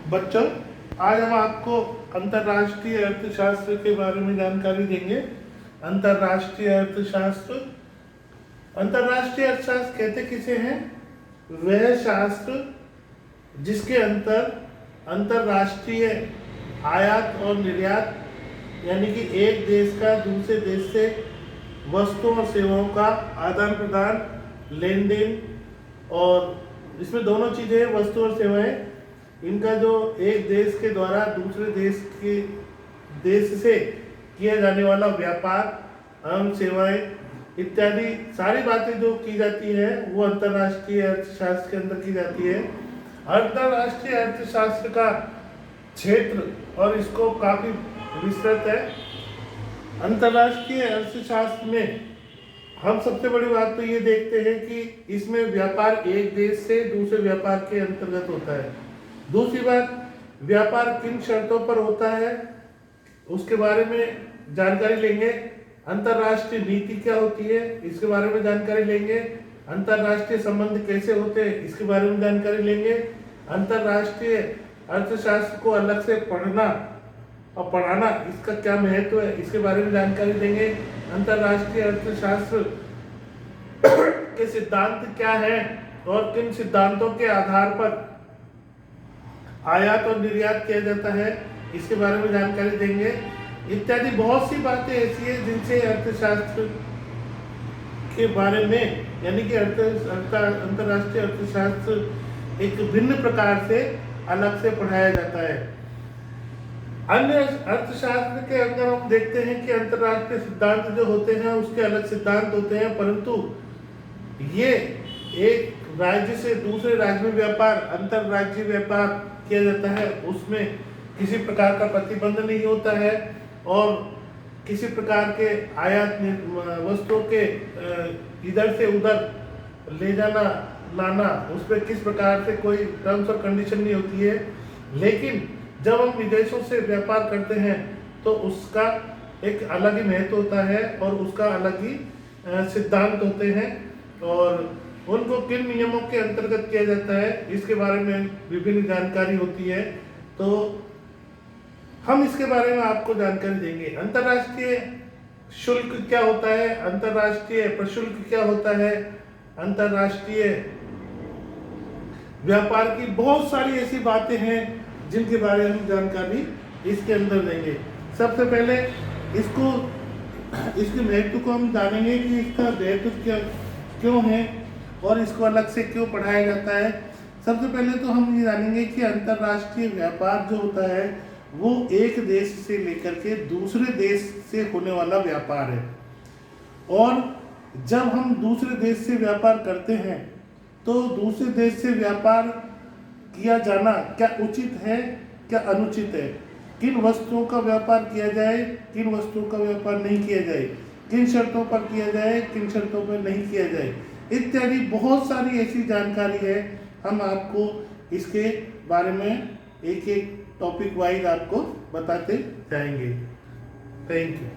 बच्चों, आज हम आपको अंतर्राष्ट्रीय अर्थशास्त्र के बारे में जानकारी देंगे। अंतर्राष्ट्रीय अर्थशास्त्र, अंतर्राष्ट्रीय अर्थशास्त्र कहते किसे हैं? वह शास्त्र जिसके अंतर्राष्ट्रीय आयात और निर्यात, यानी कि एक देश का दूसरे देश से वस्तुओं और सेवाओं का आदान प्रदान, लेन देन, और इसमें दोनों चीज़ें, वस्तु और सेवाएं, इनका जो एक देश के द्वारा दूसरे देश से किया जाने वाला व्यापार एवं सेवाएं इत्यादि सारी बातें जो की जाती है वो अंतर्राष्ट्रीय अर्थशास्त्र के अंदर की जाती है। अंतर्राष्ट्रीय अर्थशास्त्र का क्षेत्र और स्कोप काफ़ी विस्तृत है। अंतर्राष्ट्रीय अर्थशास्त्र में हम सबसे बड़ी बात तो ये देखते हैं कि इसमें व्यापार एक देश से दूसरे व्यापार के अंतर्गत होता है। दूसरी बात, व्यापार किन शर्तों पर होता है उसके बारे में जानकारी लेंगे। अंतर्राष्ट्रीय नीति क्या होती है इसके बारे में जानकारी लेंगे। अंतर्राष्ट्रीय संबंध कैसे होते हैं इसके बारे में जानकारी लेंगे। अंतर्राष्ट्रीय अर्थशास्त्र को अलग से पढ़ना और पढ़ाना, इसका क्या महत्व है इसके बारे में जानकारी देंगे। अंतर्राष्ट्रीय अर्थशास्त्र के सिद्धांत क्या है और किन सिद्धांतों के आधार पर आयात और निर्यात किया जाता है इसके बारे में जानकारी देंगे। इत्यादि बहुत सी बातें ऐसी हैं जिनसे अर्थशास्त्र के बारे में, यानी कि अंतर्राष्ट्रीय अर्थशास्त्र एक भिन्न प्रकार से अलग से पढ़ाया जाता है। अन्य अर्थशास्त्र के अंदर हम देखते हैं कि अंतर्राष्ट्रीय सिद्धांत जो होते हैं उसके अलग सिद्धांत होते हैं, परंतु ये एक राज्य से दूसरे राज्य में व्यापार, अंतर्राज्यीय व्यापार किया जाता है, उसमें किसी प्रकार का प्रतिबंध नहीं होता है और किसी प्रकार के आयात वस्तुओं के इधर से उधर ले जाना लाना, उस पर किस प्रकार से कोई टर्म्स और कंडीशन नहीं होती है। लेकिन जब हम विदेशों से व्यापार करते हैं तो उसका एक अलग ही महत्व होता है और उसका अलग ही सिद्धांत होते हैं और उनको किन नियमों के अंतर्गत किया जाता है इसके बारे में विभिन्न जानकारी होती है। तो हम इसके बारे में आपको जानकारी देंगे। अंतर्राष्ट्रीय शुल्क क्या होता है, अंतर्राष्ट्रीय प्रशुल्क क्या होता है, अंतर्राष्ट्रीय व्यापार की बहुत सारी ऐसी बातें हैं जिनके बारे में हम जानकारी इसके अंदर देंगे। सबसे पहले इसके महत्व को हम जानेंगे कि इसका महत्व क्यों है और इसको अलग से क्यों पढ़ाया जाता है। सबसे पहले तो हम ये जानेंगे कि अंतर्राष्ट्रीय व्यापार जो होता है वो एक देश से लेकर के दूसरे देश से होने वाला व्यापार है। और जब हम दूसरे देश से व्यापार करते हैं तो दूसरे देश से व्यापार किया जाना क्या उचित है, क्या अनुचित है, किन वस्तुओं का व्यापार किया जाए, किन वस्तुओं का व्यापार नहीं किया जाए, किन शर्तों पर किया जाए, किन शर्तों पर नहीं किया जाए, इत्यादि बहुत सारी ऐसी जानकारी है। हम आपको इसके बारे में एक एक टॉपिक वाइज आपको बताते जाएंगे। Thank you.